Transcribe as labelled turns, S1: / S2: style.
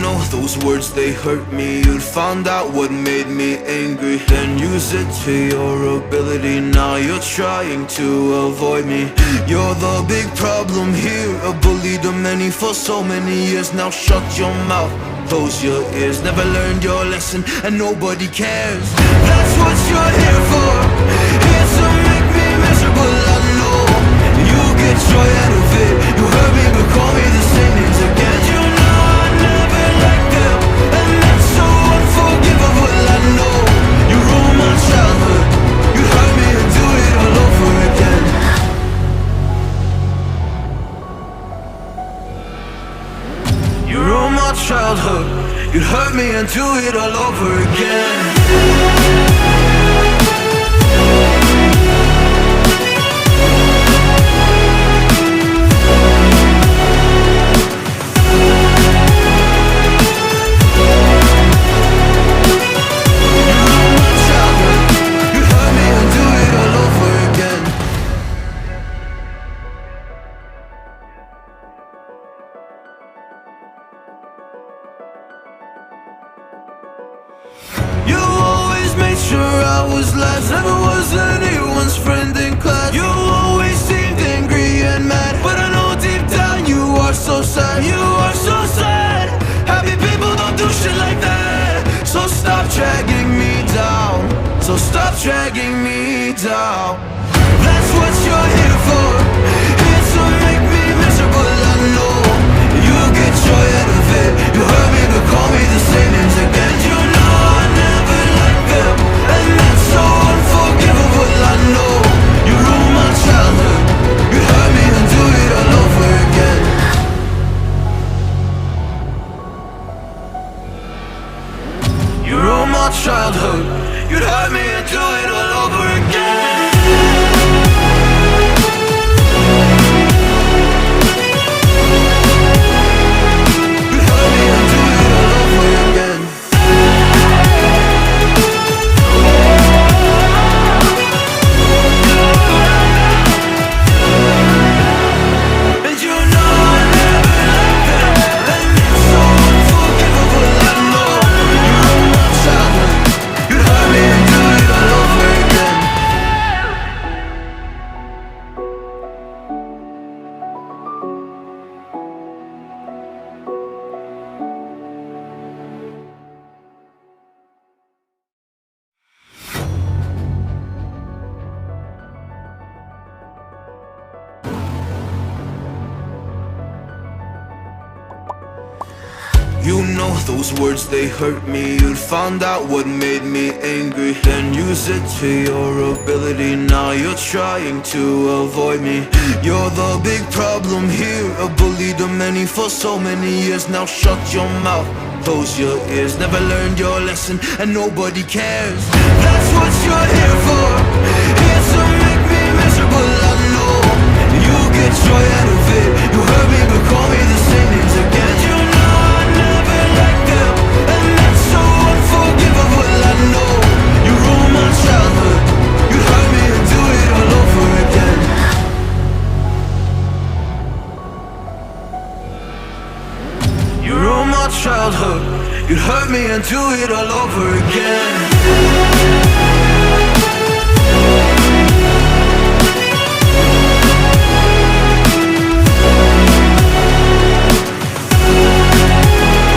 S1: know those words, they hurt me. You'd found out what made me angry, then use it to your ability. Now you're trying to avoid me. You're the big problem here, a bully to many for so many years. Now shut your mouth, close your ears. Never learned your lesson and nobody cares. That's what you're here for, here to make me miserable. I know you get joy out of it. You hurt me but call me the same names again. You know I never liked them, and that's so unforgivable. I know you ruined my childhood. You hurt me and do it all over again. You ruined my childhood. You'd hurt me and do it all over again. You always made sure I was last, never was anyone's friend in class. You always seemed angry and mad, but I know deep down you are so sad. You are so sad. Happy people don't do shit like that. So stop dragging me down, so stop dragging me down. That's what you're here for, here to make me miserable. I know you get joy out of it. You hurt me but call me the same names again. You know I never liked them, and that's so unforgivable. I know you ruined my childhood. You hurt me and do it all over again. You ruined my childhood. You'd hurt me and do it all over again. You know those words, they hurt me. You'd found out what made me angry, then use it to your ability. Now you're trying to avoid me. You're the big problem here, a bully to many for so many years. Now shut your mouth, close your ears. Never learned your lesson and nobody cares. That's what you're here for, here to make me miserable. I know you get joy out of it. You hurt me but call me the same names again. You know I never liked them, and that's so unforgivable. I know you ruined my childhood. You hurt me and do it all over again. You ruined my childhood. You'd hurt me and do it all over again.